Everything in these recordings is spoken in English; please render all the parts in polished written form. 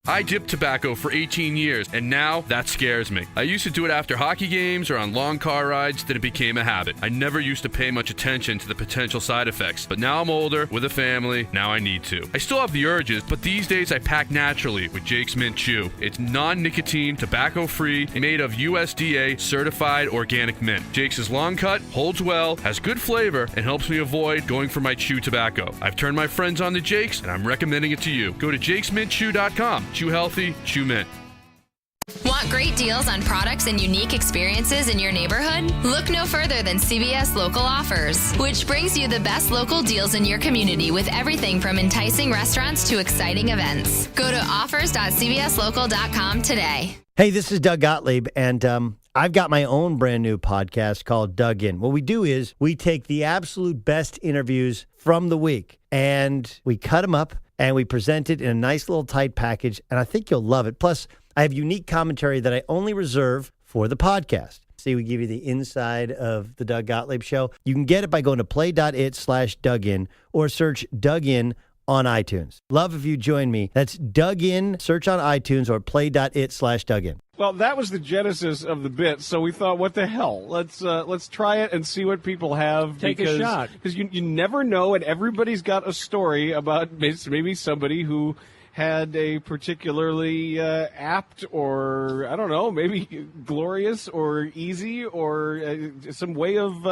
I dipped tobacco for 18 years, and now that scares me. I used to do it after hockey games or on long car rides, then it became a habit. I never used to pay much attention to the potential side effects, but now I'm older, with a family, now I need to. I still have the urges, but these days I pack naturally with Jake's Mint Chew. It's non-nicotine, tobacco-free, and made of USDA certified organic mint. Jake's is long cut, holds well, has good flavor, and helps me avoid going for my chew tobacco. I've turned my friends on to Jake's, and I'm recommending it to you. Go to jakesmintchew.com. Chew healthy, chew mint. Want great deals on products and unique experiences in your neighborhood? Look no further than CBS Local Offers, which brings you the best local deals in your community with everything from enticing restaurants to exciting events. Go to offers.cbslocal.com today. Hey, this is Doug Gottlieb, and I've got my own brand new podcast called Dug In. What we do is we take the absolute best interviews from the week, and we cut them up, and we present it in a nice little tight package, and I think you'll love it. Plus, I have unique commentary that I only reserve for the podcast. See, we give you the inside of the Doug Gottlieb Show. You can get it by going to play.it/Dugin or search Dug In on iTunes. Love if you join me. That's Dug In, search on iTunes or play.it/Dugin. Well, that was the genesis of the bit, so we thought, what the hell? Let's try it and see what people have. Take a shot. Because you never know, and everybody's got a story about maybe somebody who had a particularly apt or, I don't know, maybe glorious or easy or some way of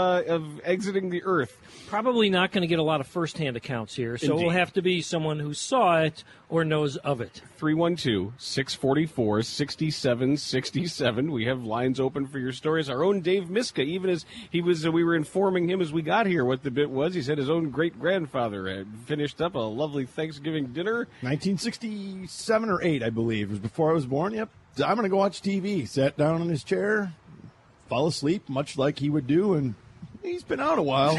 exiting the earth. Probably not going to get a lot of first-hand accounts here, so Indeed. It'll have to be someone who saw it or knows of it. 312-644-6767. We have lines open for your stories. Our own Dave Miska, even as we were informing him as we got here what the bit was, he said his own great-grandfather had finished up a lovely Thanksgiving dinner. 1967 or 8, I believe. It was before I was born. Yep. I'm going to go watch TV. Sat down in his chair, fell asleep, much like he would do, and he's been out a while.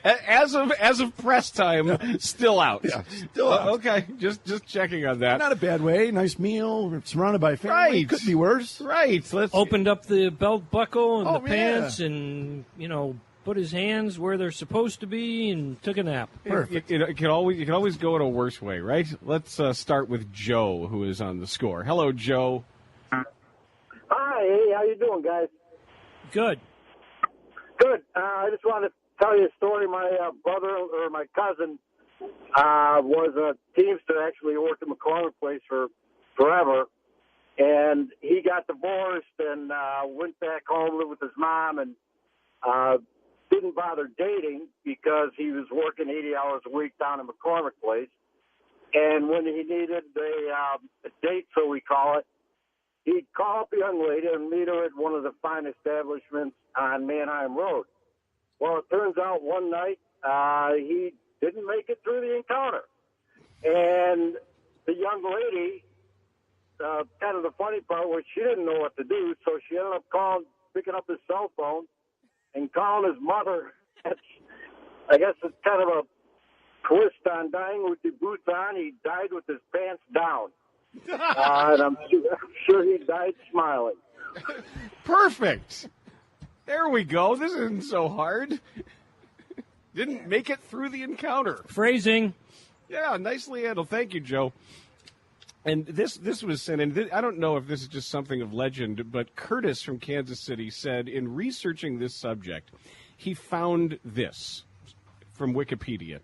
As of press time, still out. Yeah, still out. Okay, just checking on that. Not a bad way. Nice meal. We're surrounded by family. Right. Could be worse. Right. Let's Opened up the belt buckle and the yeah. pants and, put his hands where they're supposed to be and took a nap. Perfect. You can always go in a worse way, right? Let's start with Joe, who is on the score. Hello, Joe. Hi. Hey, how you doing, guys? Good. Good. I just wanted to tell you a story. My brother or my cousin was a teamster. Actually worked at McCormick Place for forever, and he got divorced and went back home, lived with his mom, and didn't bother dating because he was working 80 hours a week down in McCormick Place. And when he needed a date, so we call it, he'd call up a young lady and meet her at one of the fine establishments on Manheim Road. Well, it turns out one night he didn't make it through the encounter. And the young lady, kind of the funny part was she didn't know what to do, so she ended up picking up his cell phone and calling his mother. I guess it's kind of a twist on dying with the boots on. He died with his pants down. And I'm sure he died smiling. Perfect. There we go. This isn't so hard. Didn't make it through the encounter. Phrasing. Yeah, nicely handled. Thank you, Joe. And this was sent in. I don't know if this is just something of legend, but Curtis from Kansas City said in researching this subject, he found this from Wikipedia.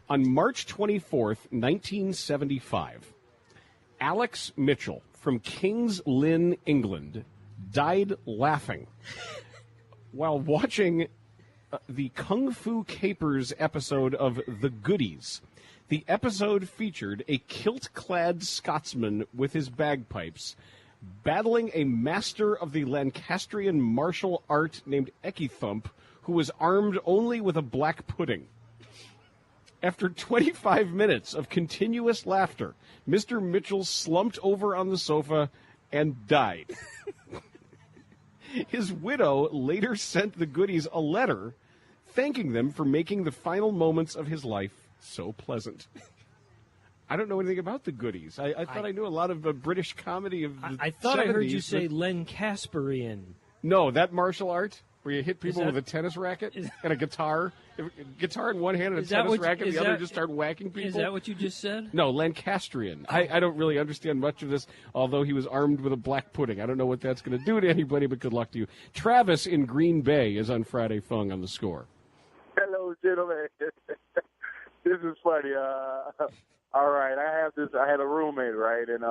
On March 24th, 1975, Alex Mitchell from King's Lynn, England, died laughing while watching the Kung Fu Capers episode of The Goodies. The episode featured a kilt-clad Scotsman with his bagpipes battling a master of the Lancastrian martial art named Ekithump, who was armed only with a black pudding. After 25 minutes of continuous laughter, Mr. Mitchell slumped over on the sofa and died. His widow later sent the Goodies a letter thanking them for making the final moments of his life so pleasant. I don't know anything about the Goodies. I thought I knew a lot of British comedy of the I thought 70s, I heard you say Lancastrian. No, that martial art where you hit people with a tennis racket and a guitar. Guitar in one hand and a tennis racket in the other, just start whacking people? Is that what you just said? No, Lancastrian. I don't really understand much of this, although he was armed with a black pudding. I don't know what that's going to do to anybody, but good luck to you. Travis in Green Bay is on Friday Fung on the score. Hello, gentlemen. This is funny. All right, I had a roommate, right, and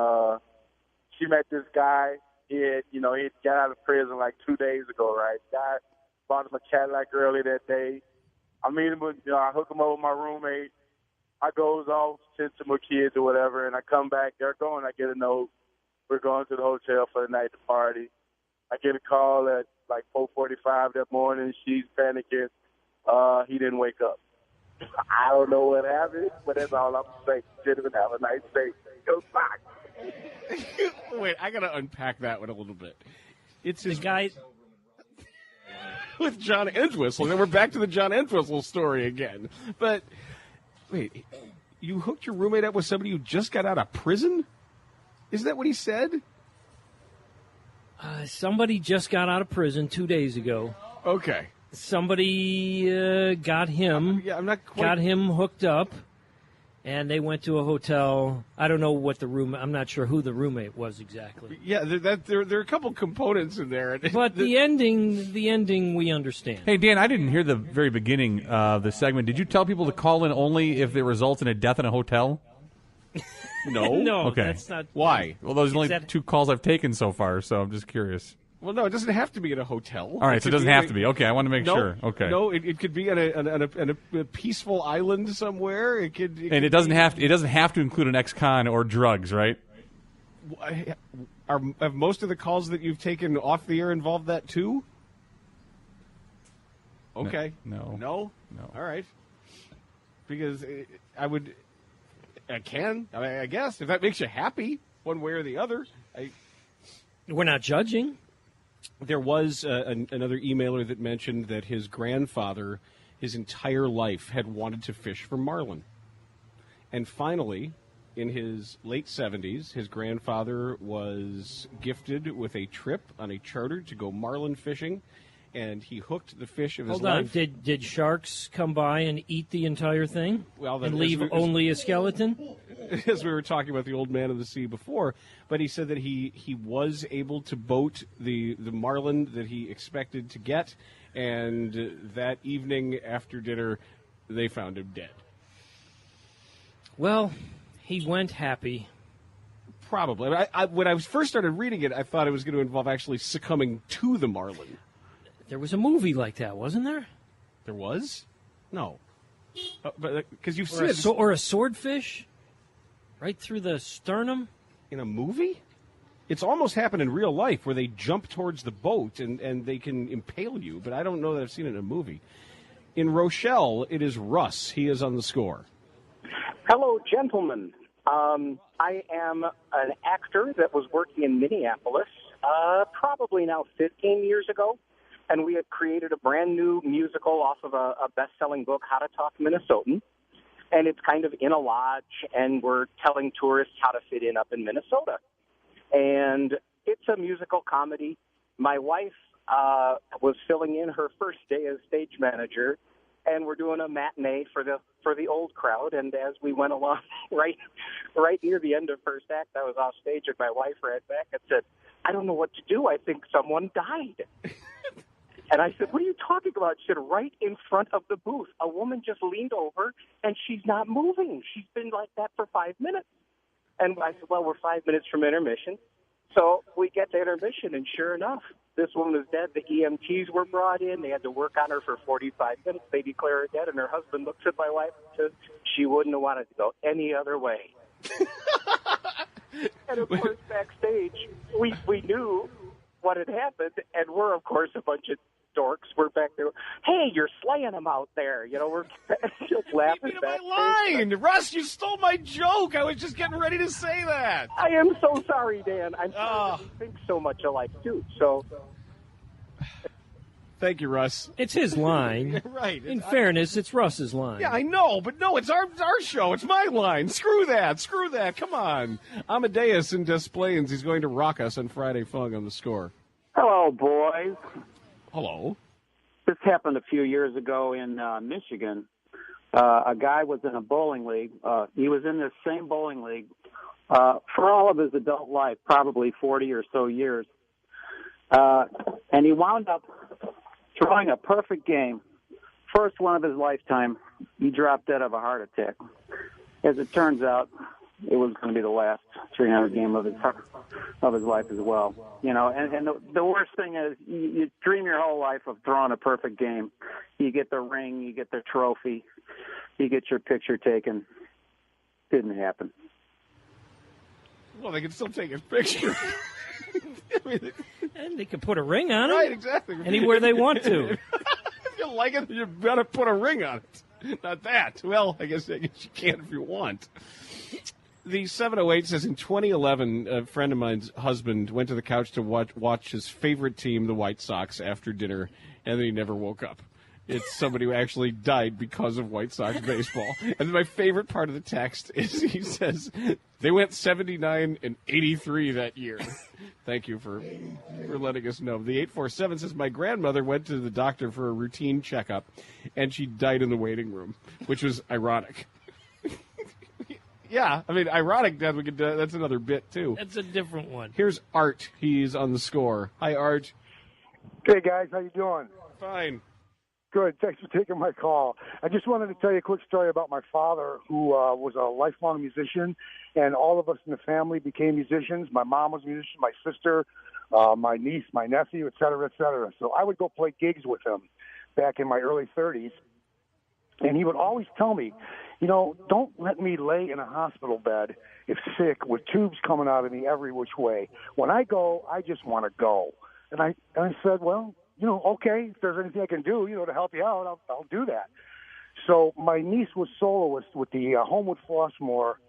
she met this guy. He got out of prison like 2 days ago, right? Guy bought him a Cadillac early that day. I meet him, I hook him up with my roommate. I goes off, send some more kids or whatever, and I come back. They're going. I get a note. We're going to the hotel for the night to party. I get a call at like 4:45 that morning. She's panicking. He didn't wake up. I don't know what happened, but that's all I'm saying. Gentlemen, have a nice day. Go back. Wait, I got to unpack that one a little bit. It's his guy with John Entwistle. And then we're back to the John Entwistle story again. But wait, you hooked your roommate up with somebody who just got out of prison? Isn't that what he said? Somebody just got out of prison 2 days ago. Okay. Somebody got him hooked up, and they went to a hotel. I don't know what I'm not sure who the roommate was exactly. Yeah, there are a couple components in there. But the ending we understand. Hey, Dan, I didn't hear the very beginning of the segment. Did you tell people to call in only if it results in a death in a hotel? No. No, okay. That's not. Why? Well, those are only 2 calls I've taken so far, so I'm just curious. Well, no, it doesn't have to be at a hotel. All right, so it doesn't have to be. Okay, I want to make sure. Okay. No, it could be on a peaceful island somewhere. It doesn't have to include an ex-con or drugs, right? Have most of the calls that you've taken off the air involved that too? Okay. No. All right. Because I guess if that makes you happy, one way or the other. We're not judging. There was another emailer that mentioned that his grandfather, his entire life, had wanted to fish for marlin. And finally, in his late 70s, his grandfather was gifted with a trip on a charter to go marlin fishing, and he hooked the fish of his life. Hold on. Did sharks come by and eat the entire thing and leave only a skeleton? As we were talking about the old man of the sea before, but he said that he was able to boat the marlin that he expected to get, and that evening after dinner, they found him dead. Well, he went happy. Probably. When I first started reading it, I thought it was going to involve actually succumbing to the marlin. There was a movie like that, wasn't there? There was? No. But because you've seen it. Or a swordfish? Right through the sternum? In a movie? It's almost happened in real life where they jump towards the boat and they can impale you, but I don't know that I've seen it in a movie. In Rochelle, it is Russ. He is on the score. Hello, gentlemen. I am an actor that was working in Minneapolis probably now 15 years ago, and we had created a brand new musical off of a best-selling book, How to Talk Minnesotan. And it's kind of in a lodge, and we're telling tourists how to fit in up in Minnesota. And it's a musical comedy. My wife was filling in her first day as stage manager, and we're doing a matinee for the old crowd. And as we went along, right near the end of first act, I was off stage, and my wife ran back and said, "I don't know what to do. I think someone died." And I said, "What are you talking about?" She said, "Right in front of the booth. A woman just leaned over, and she's not moving. She's been like that for 5 minutes." And I said, "Well, we're 5 minutes from intermission." So we get to intermission, and sure enough, this woman is dead. The EMTs were brought in. They had to work on her for 45 minutes. They declare her dead, and her husband looks at my wife and says, "She wouldn't have wanted to go any other way." And, of course, backstage, we knew what had happened, and we're, of course, a bunch of dorks. We're back there. "Hey, you're slaying them out there." We're just laughing back. My line, Russ, you stole my joke. I was just getting ready to say that. I am so sorry, Dan. I'm sorry that we think so much alike too. So, thank you, Russ. It's his line, right? In fairness, it's Russ's line. Yeah, I know, but no, it's our show. It's my line. Screw that. Come on. Amadeus in Des Plaines. He's going to rock us on Friday Fung on the score. Hello, boys. Hello. This happened a few years ago in Michigan. A guy was in a bowling league. He was in this same bowling league for all of his adult life, probably 40 or so years. And he wound up throwing a perfect game. First one of his lifetime. He dropped dead of a heart attack. As it turns out, it was going to be the last 300 game of his life as well. You know, and the worst thing is you dream your whole life of throwing a perfect game. You get the ring, you get the trophy, you get your picture taken. Didn't happen. Well, they can still take his picture. I mean, and they can put a ring on it. Right, exactly. Anywhere they want to. If you like it, you better put a ring on it. Not that. Well, I guess you can if you want. The 708 says, in 2011, a friend of mine's husband went to the couch to watch his favorite team, the White Sox, after dinner, and then he never woke up. It's somebody who actually died because of White Sox baseball. And my favorite part of the text is he says, they went 79 and 83 that year. Thank you for letting us know. The 847 says, my grandmother went to the doctor for a routine checkup, and she died in the waiting room, which was ironic. Yeah, I mean, ironic death. We could. That's another bit too. That's a different one. Here's Art. He's on the score. Hi, Art. Hey guys, how you doing? Fine. Good. Thanks for taking my call. I just wanted to tell you a quick story about my father, who was a lifelong musician, and all of us in the family became musicians. My mom was a musician, my sister, my niece, my nephew, et cetera, et cetera. So I would go play gigs with him back in my early 30s, and he would always tell me, you know, don't let me lay in a hospital bed if sick with tubes coming out of me every which way. When I go, I just want to go. And I said, well, you know, okay, if there's anything I can do, you know, to help you out, I'll do that. So my niece was soloist with the Homewood Flossmoor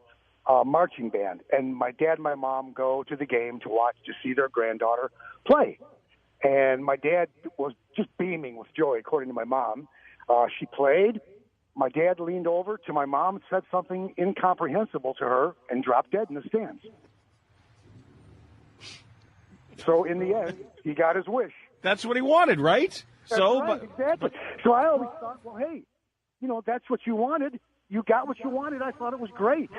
marching band, and my dad and my mom go to the game to see their granddaughter play. And my dad was just beaming with joy, according to my mom. She played. My dad leaned over to my mom and said something incomprehensible to her and dropped dead in the stands. So in the end, he got his wish. That's what he wanted, right? That's right, exactly. So I always thought, well, hey, you know, that's what you wanted. You got what you wanted. I thought it was great.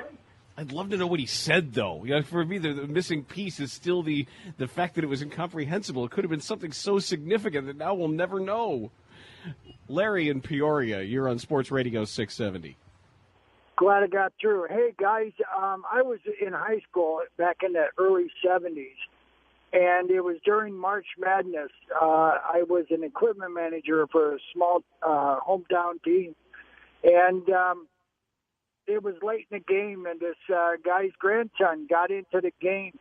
I'd love to know what he said, though. You know, for me, the missing piece is still the fact that it was incomprehensible. It could have been something so significant that now we'll never know. Larry in Peoria, you're on Sports Radio 670. Glad I got through. Hey, guys, I was in high school back in the early 70s, and it was during March Madness. I was an equipment manager for a small hometown team, and it was late in the game, and this guy's grandson got into the game,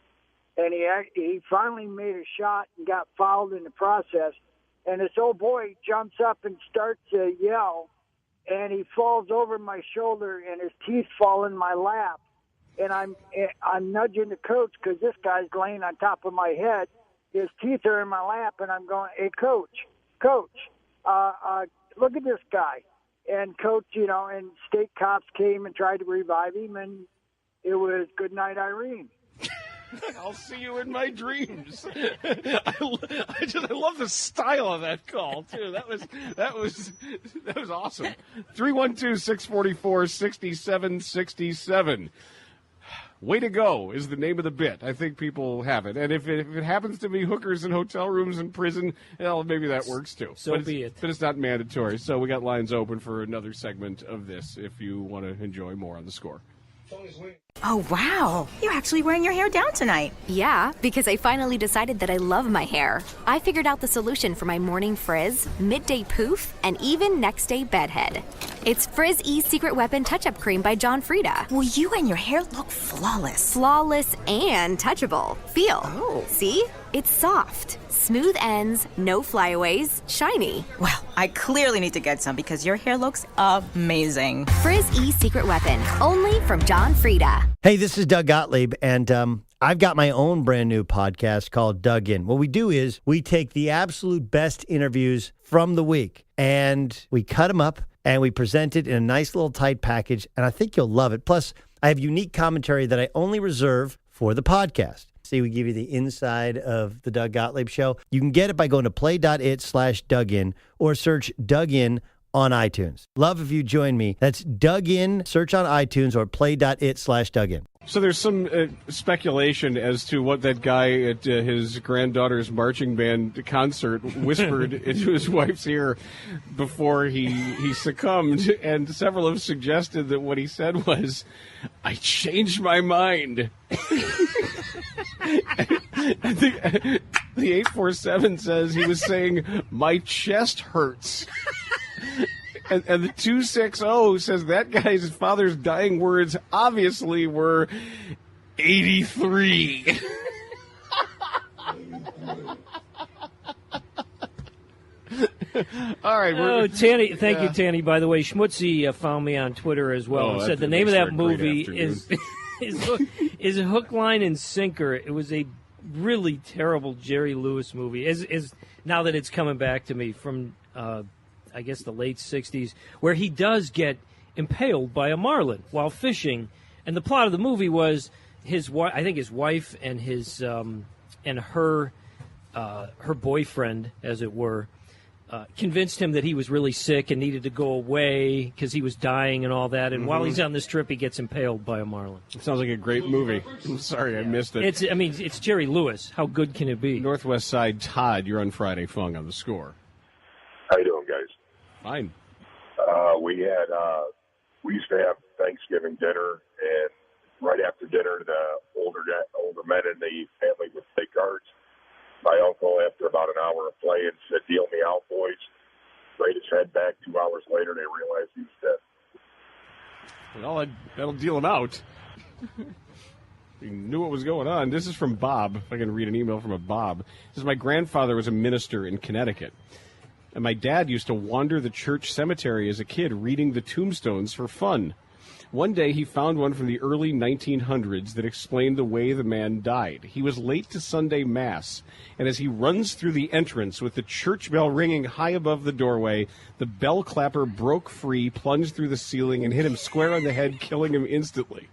and he finally made a shot and got fouled in the process. And this old boy jumps up and starts to yell, and he falls over my shoulder, and his teeth fall in my lap. And I'm nudging the coach because this guy's laying on top of my head. His teeth are in my lap, and I'm going, hey, coach, look at this guy. And coach, you know, and state cops came and tried to revive him, and it was good night, Irene. I'll see you in my dreams. I love the style of that call too. That was awesome. 312-644-6767. Way to go is the name of the bit. I think people have it. And if it happens to be hookers in hotel rooms in prison, well, maybe that works too. But it's not mandatory. So we got lines open for another segment of this if you want to enjoy more on the score. Oh, wow. You're actually wearing your hair down tonight. Yeah, because I finally decided that I love my hair. I figured out the solution for my morning frizz, midday poof, and even next day bedhead. It's Frizz E's Secret Weapon Touch-Up Cream by John Frieda. Well, you and your hair look flawless. Flawless and touchable. Feel. Oh. See? It's soft. Smooth ends, no flyaways, shiny. Well, I clearly need to get some because your hair looks amazing. Frizz E's Secret Weapon, only from John Frieda. Hey, this is Doug Gottlieb, and I've got my own brand new podcast called Dug In. What we do is we take the absolute best interviews from the week, and we cut them up, and we present it in a nice little tight package, and I think you'll love it. Plus, I have unique commentary that I only reserve for the podcast. See, we give you the inside of the Doug Gottlieb Show. You can get it by going to play.it/Dugin or search Dugin on iTunes. Love if you join me. That's Dugin. Search on iTunes or play.it/Dugin. So there's some speculation as to what that guy at his granddaughter's marching band concert whispered into his wife's ear before he succumbed, and several have suggested that what he said was, "I changed my mind." I think the 847 says he was saying, "My chest hurts." And the 260 says that guy's father's dying words obviously were 83. All right. Oh, Tanny, thank you, Tanny. By the way, Schmutzy found me on Twitter as well and said the name of that movie is Hook, Line, and Sinker. It was a really terrible Jerry Lewis movie. Is now that it's coming back to me from I guess the late 60s, where he does get impaled by a marlin while fishing. And the plot of the movie was his wife and his and her boyfriend, as it were, convinced him that he was really sick and needed to go away because he was dying and all that. And while he's on this trip, he gets impaled by a marlin. It sounds like a great movie. I'm sorry I missed it. It's Jerry Lewis. How good can it be? Northwest Side Todd, you're on Friday Fung on the Score. How you doing, guys? Fine. We used to have Thanksgiving dinner, and right after dinner, the older men in the family would play cards. My uncle, after about an hour of playing, said, "Deal me out, boys." Laid his head back. 2 hours later, they realized he was dead. Well, that'll deal him out. He knew what was going on. This is from Bob. If I can read an email from a Bob. This is, my grandfather was a minister in Connecticut. And my dad used to wander the church cemetery as a kid reading the tombstones for fun. One day he found one from the early 1900s that explained the way the man died. He was late to Sunday Mass, and as he runs through the entrance with the church bell ringing high above the doorway, the bell clapper broke free, plunged through the ceiling, and hit him square on the head, killing him instantly.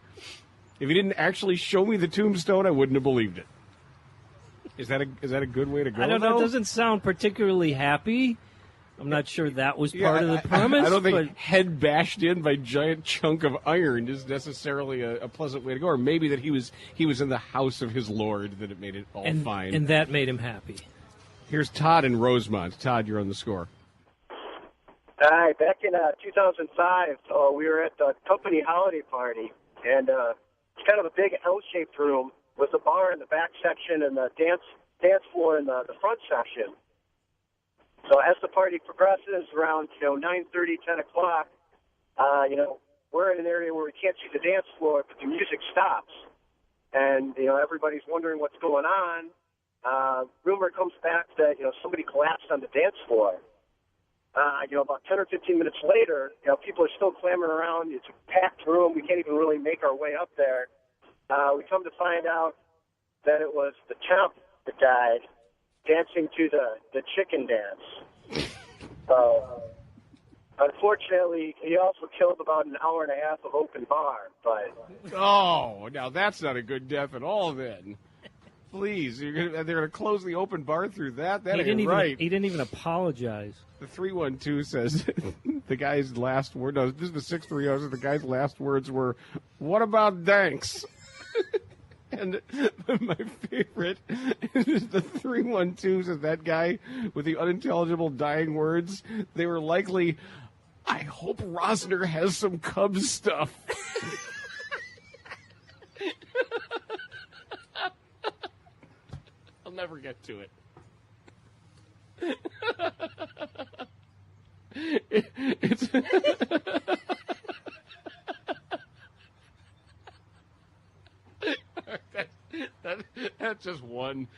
If he didn't actually show me the tombstone, I wouldn't have believed it. Is that a good way to go? I don't know. It doesn't sound particularly happy. I'm not sure that was part of the premise. I don't think head bashed in by giant chunk of iron is necessarily a pleasant way to go. Or maybe that he was in the house of his Lord, that it made it all fine. And that made him happy. Here's Todd in Rosemont. Todd, you're on the Score. Hi, back in 2005, we were at the company holiday party, and it's kind of a big L-shaped room with a bar in the back section and the dance floor in the front section. So as the party progresses around, 9:30, 10 o'clock, we're in an area where we can't see the dance floor, but the music stops. And, everybody's wondering what's going on. Rumor comes back that, somebody collapsed on the dance floor. About 10 or 15 minutes later, people are still clamoring around. It's a packed room. We can't even really make our way up there. We come to find out that it was the temp that died, dancing to the chicken dance. So, unfortunately, he also killed about an hour and a half of open bar. But now that's not a good death at all. Then, please, they're gonna close the open bar through that. That ain't right. He didn't even apologize. The 312 says the guy's last word. No, this is the 630. The guy's last words were, "What about thanks?" And my favorite is the 312 says that guy with the unintelligible dying words, they were likely, "I hope Rozner has some Cubs stuff." I'll never get to it. It's that's just one.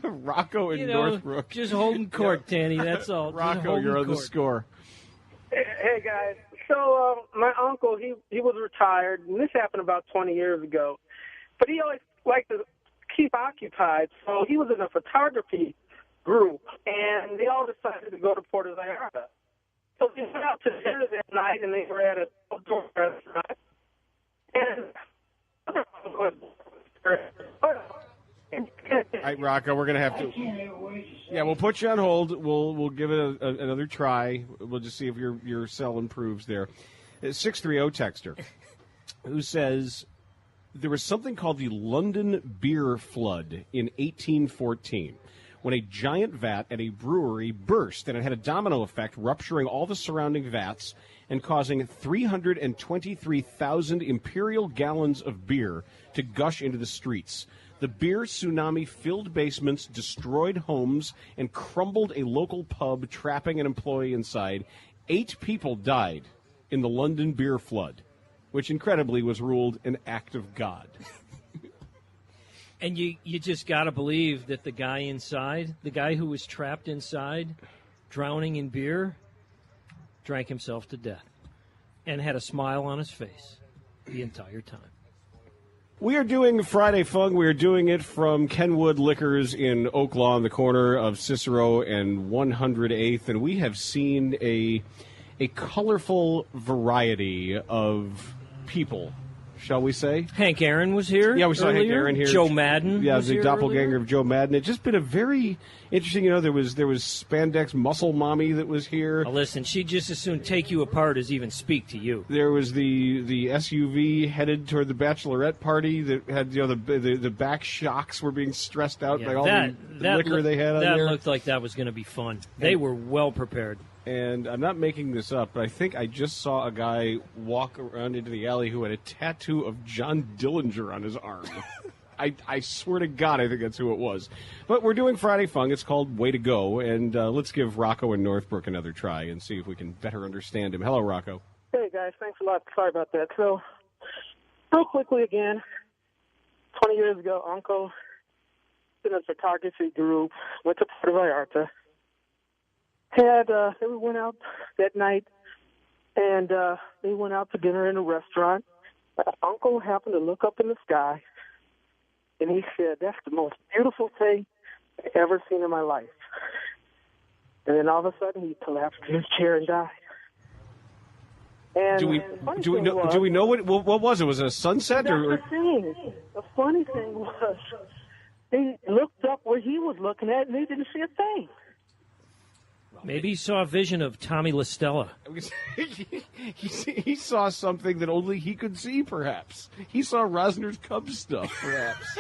Rocco in Northbrook. Just holding court, Tanny, that's all. Rocco, you're on the Score. Hey, guys. So my uncle, he was retired, and this happened about 20 years ago. But he always liked to keep occupied, so he was in a photography group, and they all decided to go to Puerto Vallarta. So they went out to dinner that night, and they were at an outdoor restaurant. And All right, Rocco, we're going to have to. Yeah, we'll put you on hold. We'll give it another try. We'll just see if your cell improves there. 630 texter, who says there was something called the London beer flood in 1814, when a giant vat at a brewery burst, and it had a domino effect, rupturing all the surrounding vats and causing 323,000 imperial gallons of beer to gush into the streets. The beer tsunami filled basements, destroyed homes, and crumbled a local pub, trapping an employee inside. 8 people died in the London beer flood, which incredibly was ruled an act of God. And you just got to believe that the guy inside, the guy who was trapped inside, drowning in beer, drank himself to death and had a smile on his face the entire time. We are doing Friday Fung. We are doing it from Kenwood Liquors in Oak Lawn, on the corner of Cicero and 108th, and we have seen a colorful variety of people, shall we say? Hank Aaron was here. Yeah, we saw Hank Aaron here. Joe Madden. Yeah, was the here doppelganger earlier. of Joe Madden. It's just been a very interesting. There was spandex muscle mommy that was here. Now listen, she'd just as soon take you apart as even speak to you. There was the SUV headed toward the bachelorette party that had the back shocks were being stressed out by all the liquor they had on there. That looked like that was going to be fun. They were well prepared. And I'm not making this up, but I think I just saw a guy walk around into the alley who had a tattoo of John Dillinger on his arm. I swear to God, I think that's who it was. But we're doing Friday Fung. It's called Way to Go, and let's give Rocco in Northbrook another try and see if we can better understand him. Hello, Rocco. Hey, guys. Thanks a lot. Sorry about that. So, real quickly again, 20 years ago, Uncle, in a photography group, went to Puerto Vallarta. They went out that night, and they went out to dinner in a restaurant. Uncle happened to look up in the sky, and he said, "That's the most beautiful thing I've ever seen in my life." And then all of a sudden, he collapsed in his chair and died. And do we know what was it? Was it a sunset that's or? The thing. The funny thing was, they looked up where he was looking at, and they didn't see a thing. Maybe he saw a vision of Tommy LaStella. He saw something that only he could see, perhaps. He saw Rozner's Cubs stuff, perhaps.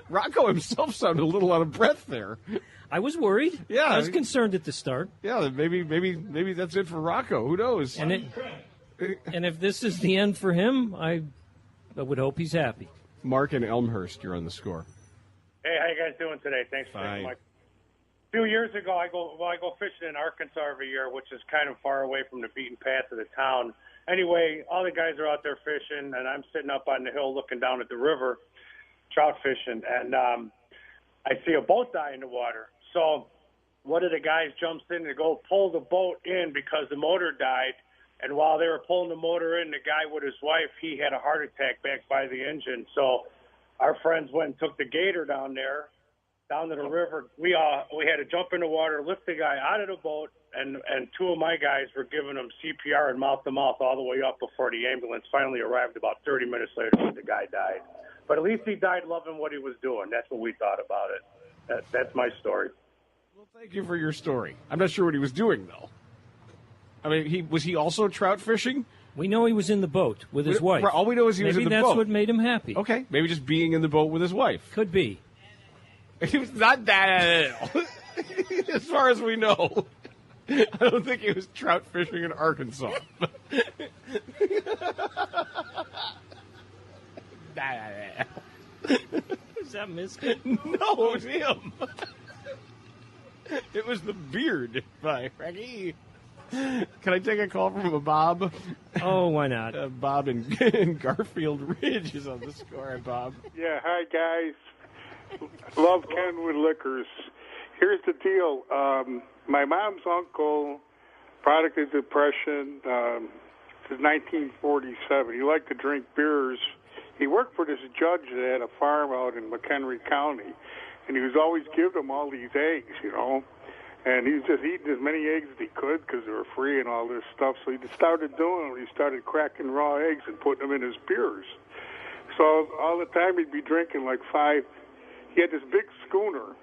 Rocco himself sounded a little out of breath there. I was worried. Yeah, I was concerned at the start. Yeah, maybe that's it for Rocco. Who knows? And if this is the end for him, I would hope he's happy. Mark and Elmhurst, you're on the score. Hey, how you guys doing today? Thanks for taking my. A few years ago, I go fishing in Arkansas every year, which is kind of far away from the beaten path of the town. Anyway, all the guys are out there fishing, and I'm sitting up on the hill looking down at the river, trout fishing, and I see a boat die in the water. So one of the guys jumps in to go pull the boat in because the motor died, and while they were pulling the motor in, the guy with his wife, he had a heart attack back by the engine. So our friends went and took the gator down there, down to the river. We had to jump in the water, lift the guy out of the boat, and 2 of my guys were giving him CPR and mouth-to-mouth all the way up before the ambulance finally arrived about 30 minutes later when the guy died. But at least he died loving what he was doing. That's what we thought about it. That's my story. Well, thank you for your story. I'm not sure what he was doing, though. I mean, was he also trout fishing? We know he was in the boat with his wife. All we know is he was in the boat. Maybe that's what made him happy. Okay, maybe just being in the boat with his wife. Could be. He was not that as far as we know. I don't think he was trout fishing in Arkansas. Is that Miskin? No, it was him. It was the beard by Frankie. Can I take a call from a Bob? Oh, why not? Bob in Garfield Ridge is on the score. Bob. Yeah, hi, guys. Love Kenwood Liquors. Here's the deal. My mom's uncle, product of depression, since 1947. He liked to drink beers. He worked for this judge that had a farm out in McHenry County, and he was always giving him all these eggs, And he was just eating as many eggs as he could because they were free and all this stuff. So he started doing it. He started cracking raw eggs and putting them in his beers. So all the time he'd be drinking like 5. He had this big schooner,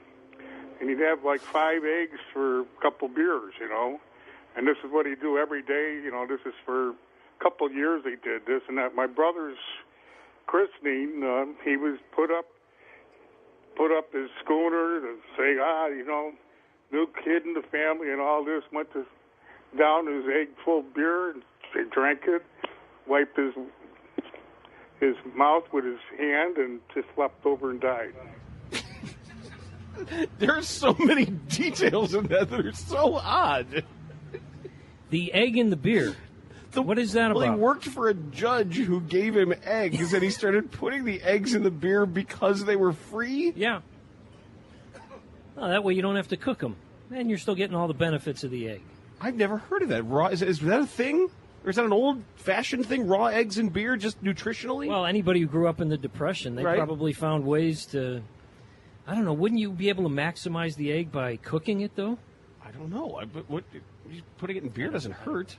and he'd have like 5 eggs for a couple beers, you know. And this is what he'd do every day. You know, this is for a couple years he did this. And at my brother's christening, he was put up his schooner to say, you know, new kid in the family and all this, went down his egg full of beer, and they drank it, wiped his mouth with his hand, and just flopped over and died. There's so many details in that are so odd. The egg in the beer. What is that about? Well, he worked for a judge who gave him eggs, and he started putting the eggs in the beer because they were free? Yeah. Well, that way you don't have to cook them, and you're still getting all the benefits of the egg. I've never heard of that. Raw is that a thing? Or is that an old-fashioned thing, raw eggs in beer, just nutritionally? Well, anybody who grew up in the Depression, they probably found ways to... I don't know, wouldn't you be able to maximize the egg by cooking it, though? I don't know. But putting it in beer doesn't hurt.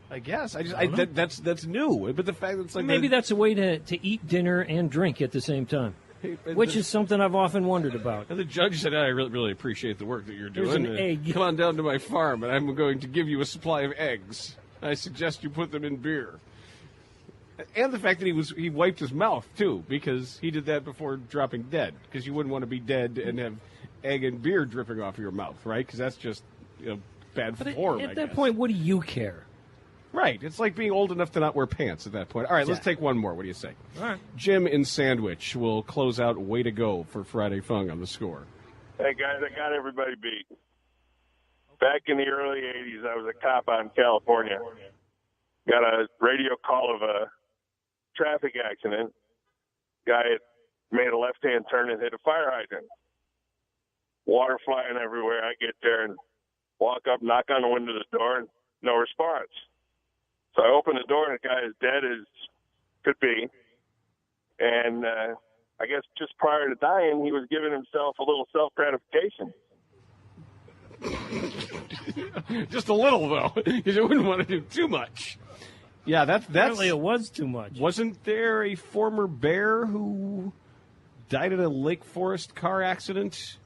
I guess. That's new. But the fact that it's like maybe that's a way to eat dinner and drink at the same time, which is something I've often wondered about. And the judge said, I really appreciate the work that you're doing. There's an egg. Come on down to my farm, and I'm going to give you a supply of eggs. I suggest you put them in beer. And the fact that he wiped his mouth, too, because he did that before dropping dead. Because you wouldn't want to be dead and have egg and beer dripping off your mouth, right? Because that's just bad form, At that point, what do you care? Right. It's like being old enough to not wear pants at that point. All right, let's take one more. What do you say? All right. Jim in Sandwich will close out Way to Go for Friday Fung on the Score. Hey, guys, I got everybody beat. Back in the early 80s, I was a cop out in California. Got a radio call of a traffic accident. Guy had made a left-hand turn and hit a fire hydrant. Water flying everywhere. I get there and walk up, knock on the window of the door, and no response. So I open the door, and the guy is dead as could be. And I guess just prior to dying, he was giving himself a little self-gratification. Just a little, though, because you wouldn't want to do too much. Yeah, that's... Apparently it was too much. Wasn't there a former bear who died in a Lake Forest car accident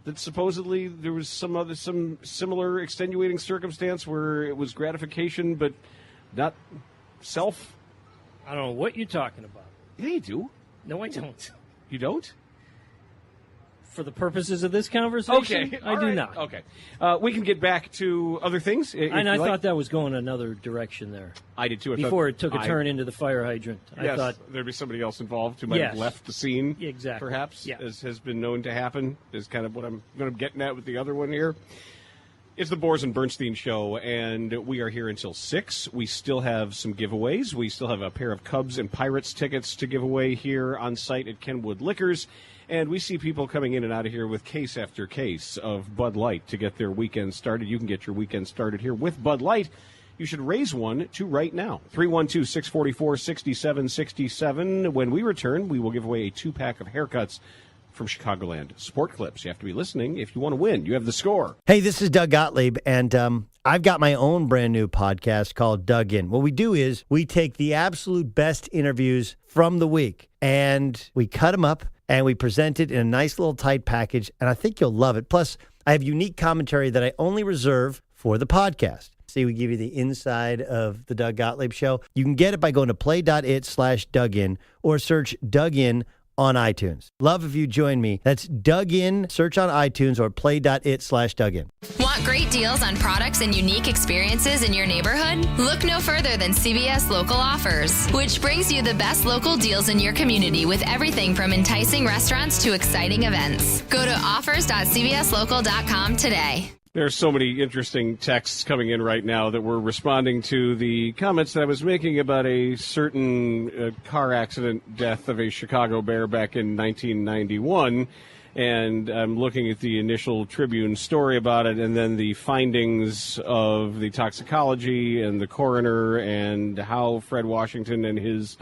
that supposedly there was some similar extenuating circumstance where it was gratification but not self? I don't know what you're talking about. Yeah, you do. No, I don't. You don't? For the purposes of this conversation, okay, I do not. Okay. We can get back to other things. And I thought that was going another direction there. I did, too. Before it took a turn into the fire hydrant. Yes, I thought there'd be somebody else involved who might have left the scene. Exactly. Perhaps, yeah. as has been known to happen, is kind of what I'm getting at with the other one here. It's the Boers and Bernstein Show, and we are here until 6. We still have some giveaways. We still have a pair of Cubs and Pirates tickets to give away here on site at Kenwood Liquors. And we see people coming in and out of here with case after case of Bud Light to get their weekend started. You can get your weekend started here with Bud Light. You should raise one to right now. 312-644-6767. When we return, we will give away a 2-pack of haircuts from Chicagoland Sport Clips. You have to be listening if you want to win. You have the Score. Hey, this is Doug Gottlieb, and I've got my own brand new podcast called Dug In. What we do is we take the absolute best interviews from the week, and we cut them up, and we present it in a nice little tight package, and I think you'll love it. Plus, I have unique commentary that I only reserve for the podcast. See, we give you the inside of the Doug Gottlieb Show. You can get it by going to play.it/Dugin or search Dug In on iTunes. Love if you join me. That's Dug In, search on iTunes or play.it/Dugin. Want great deals on products and unique experiences in your neighborhood? Look no further than CVS Local Offers, which brings you the best local deals in your community with everything from enticing restaurants to exciting events. Go to offers.cvslocal.com today. There's so many interesting texts coming in right now that we're responding to the comments that I was making about a certain car accident death of a Chicago bear back in 1991. And I'm looking at the initial Tribune story about it and then the findings of the toxicology and the coroner and how Fred Washington and his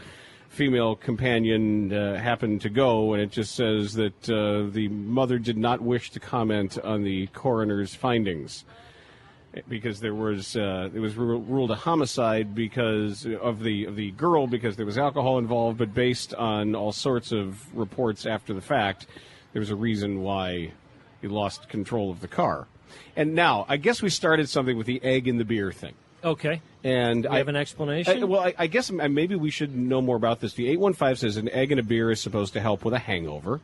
female companion happened to go, and it just says that the mother did not wish to comment on the coroner's findings because it was ruled a homicide because of the girl because there was alcohol involved, but based on all sorts of reports after the fact, there was a reason why he lost control of the car. And now, I guess we started something with the egg in the beer thing. Okay. And I have an explanation? I guess maybe we should know more about this. The 815 says an egg in a beer is supposed to help with a hangover.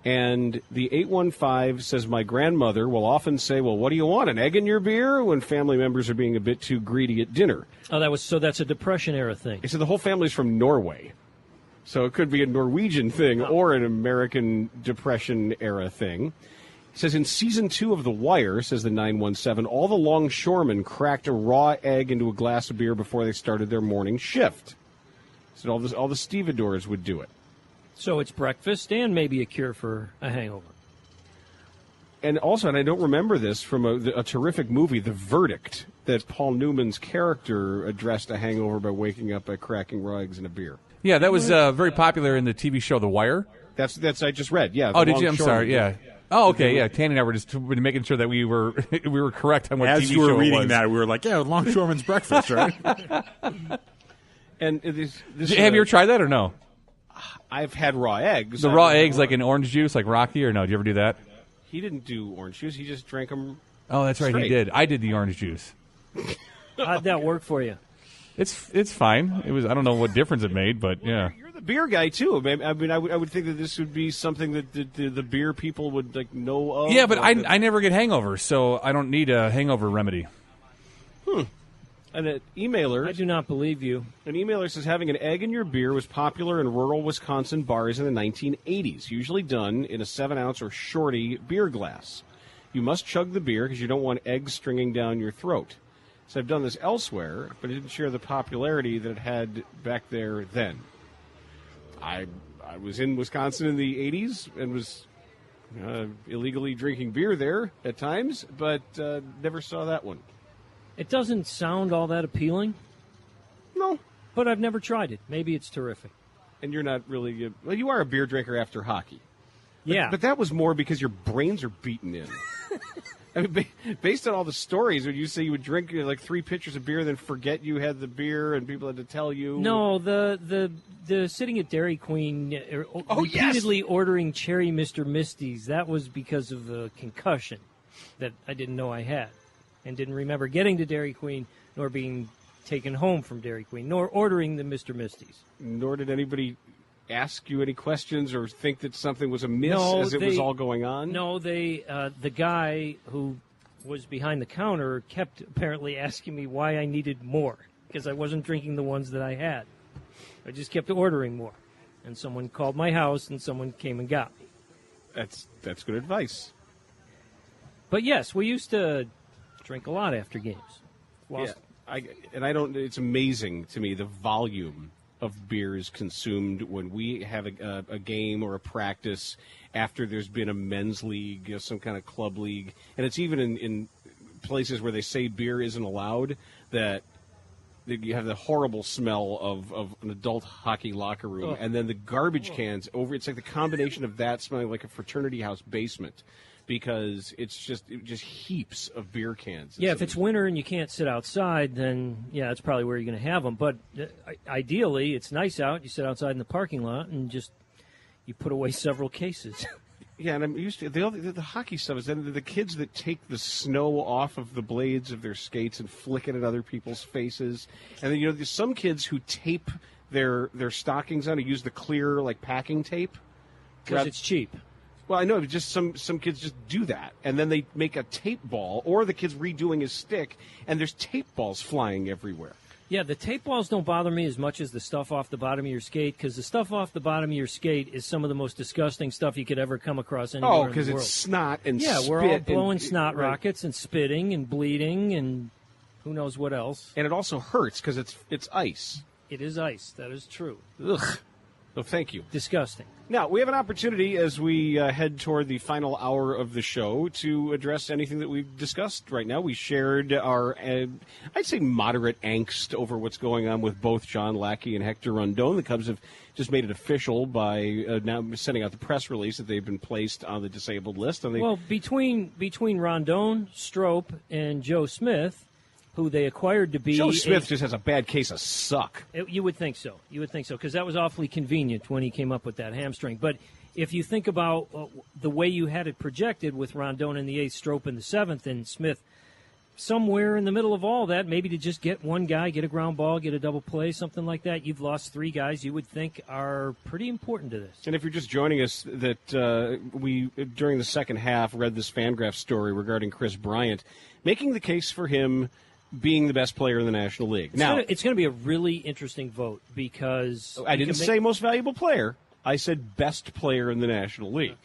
And the 815 says my grandmother will often say, well, what do you want, an egg in your beer? When family members are being a bit too greedy at dinner. Oh, that's a Depression-era thing. He said the whole family's from Norway. So it could be a Norwegian thing or an American Depression-era thing. It says in Season 2 of The Wire, says the 917, all the longshoremen cracked a raw egg into a glass of beer before they started their morning shift. So all the stevedores would do it. So it's breakfast and maybe a cure for a hangover. And also, and I don't remember this from a terrific movie, The Verdict, that Paul Newman's character addressed a hangover by waking up by cracking raw eggs in a beer. Yeah, that was very popular in the TV show The Wire. That's I just read. Yeah. Oh, did you? I'm sorry. Yeah. Oh, okay. Yeah, Tanny and I were just making sure that we were correct on what As TV you were show reading it was. that, we were like, yeah, longshoreman's breakfast, right? And have you ever tried that or no? I've had raw eggs. The raw eggs, like in orange juice, like Rocky, or no? Did you ever do that? He didn't do orange juice. He just drank them. Oh, that's right. straight. He did. I did the orange juice. How'd that work for you? It's fine. It was. I don't know what difference it made, but yeah. You're the beer guy too. I mean, I would think that this would be something that the beer people would know of. Yeah, but I never get hangovers, so I don't need a hangover remedy. And an emailer. I do not believe you. An emailer says having an egg in your beer was popular in rural Wisconsin bars in the 1980s, usually done in a 7-ounce or shorty beer glass. You must chug the beer because you don't want eggs stringing down your throat. So I've done this elsewhere, but it didn't share the popularity that it had back there then. I was in Wisconsin in the 80s and was illegally drinking beer there at times, but never saw that one. It doesn't sound all that appealing. No. But I've never tried it. Maybe it's terrific. And you're not really... well, you are a beer drinker after hockey. Yeah. But that was more because your brains are beaten in. I mean, based on all the stories, would you say you would drink like 3 pitchers of beer, then forget you had the beer, and people had to tell you? No, the sitting at Dairy Queen, repeatedly ordering Cherry Mr. Misty's, that was because of a concussion that I didn't know I had, and didn't remember getting to Dairy Queen, nor being taken home from Dairy Queen, nor ordering the Mr. Misty's. Nor did anybody ask you any questions or think that something was amiss as it was all going on? No, the guy who was behind the counter kept apparently asking me why I needed more, because I wasn't drinking the ones that I had. I just kept ordering more. And someone called my house, and someone came and got me. That's good advice. But yes, we used to drink a lot after games. Yeah, it's amazing to me the volume of beers consumed when we have a game or a practice after there's been a men's league, some kind of club league. And it's even in places where they say beer isn't allowed, that you have the horrible smell of an adult hockey locker room. Oh. And then the garbage cans over. It's like the combination of that smelling like a fraternity house basement, because it's just heaps of beer cans. Yeah, if it's winter and you can't sit outside, then, yeah, that's probably where you're going to have them. But ideally, it's nice out. You sit outside in the parking lot and just you put away several cases. Yeah, and I'm used to the hockey stuff is then the kids that take the snow off of the blades of their skates and flick it at other people's faces. And then, there's some kids who tape their stockings on, who use the clear, packing tape. Because it's cheap. Well, I know, just some kids just do that, and then they make a tape ball, or the kid's redoing his stick, and there's tape balls flying everywhere. Yeah, the tape balls don't bother me as much as the stuff off the bottom of your skate, because the stuff off the bottom of your skate is some of the most disgusting stuff you could ever come across anywhere in the world. Oh, because it's snot and spit. Yeah, we're all blowing and, snot right. rockets and spitting and bleeding and who knows what else. And it also hurts because it's ice. It is ice. That is true. Ugh. Oh, thank you. Disgusting. Now, we have an opportunity as we head toward the final hour of the show to address anything that we've discussed right now. We shared our, I'd say, moderate angst over what's going on with both John Lackey and Hector Rondon. The Cubs have just made it official by now sending out the press release that they've been placed on the disabled list. Well, between Rondon, Stroop, and Joe Smith, who they acquired to be... Joe Smith just has a bad case of suck. You would think so. You would think so, because that was awfully convenient when he came up with that hamstring. But if you think about the way you had it projected with Rondon in the 8th, Stroop in the 7th, and Smith somewhere in the middle of all that, maybe to just get one guy, get a ground ball, get a double play, something like that, you've lost 3 guys you would think are pretty important to this. And if you're just joining us, that we, during the second half, read this Fangraph story regarding Chris Bryant, making the case for him being the best player in the National League. It's going to be a really interesting vote because... I didn't say most valuable player. I said best player in the National League.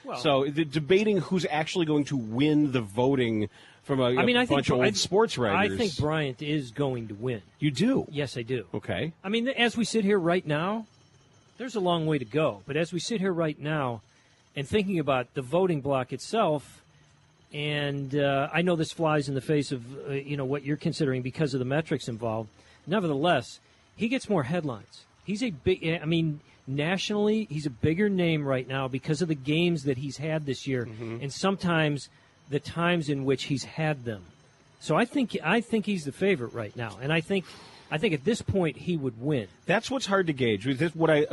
Well, so debating who's actually going to win the voting from a bunch of old sports writers. I think Bryant is going to win. You do? Yes, I do. Okay. I mean, as we sit here right now, there's a long way to go. But as we sit here right now and thinking about the voting block itself... And I know this flies in the face of what you're considering because of the metrics involved. Nevertheless, he gets more headlines. He's a big. I mean, nationally, he's a bigger name right now because of the games that he's had this year, and sometimes the times in which he's had them. So I think he's the favorite right now, and I think at this point he would win. That's what's hard to gauge. The way the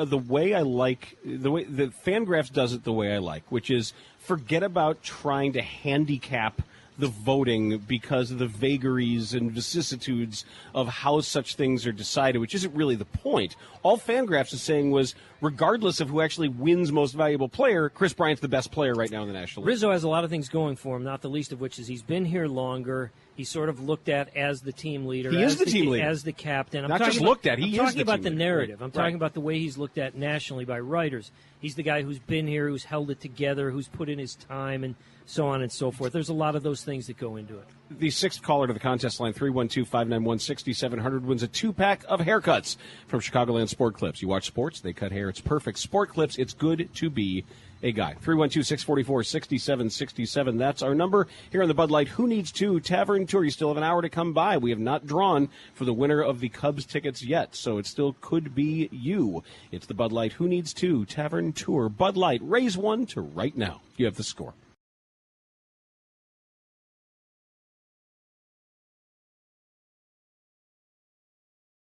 Fangraphs does it the way I like, which is forget about trying to handicap the voting because of the vagaries and vicissitudes of how such things are decided, which isn't really the point. All Fangraphs is saying was, regardless of who actually wins most valuable player, Chris Bryant's the best player right now in the National League. Rizzo has a lot of things going for him, not the least of which is he's been here longer. He's sort of looked at as the team leader. He is the team leader. As the captain. Not just looked at, he is the team leader. I'm talking about the narrative. I'm talking about the way he's looked at nationally by writers. He's the guy who's been here, who's held it together, who's put in his time, and so on and so forth. There's a lot of those things that go into it. The 6th caller to the contest line, 312-591-6700, wins a 2-pack of haircuts from Chicagoland Sport Clips. You watch sports, they cut hair. It's perfect. Sport Clips, it's good to be a guy. 312-644-6767. That's our number here on the Bud Light Who Needs To Tavern Tour. You still have an hour to come by. We have not drawn for the winner of the Cubs tickets yet, so it still could be you. It's the Bud Light Who Needs To Tavern Tour. Bud Light, raise one to right now. You have the score.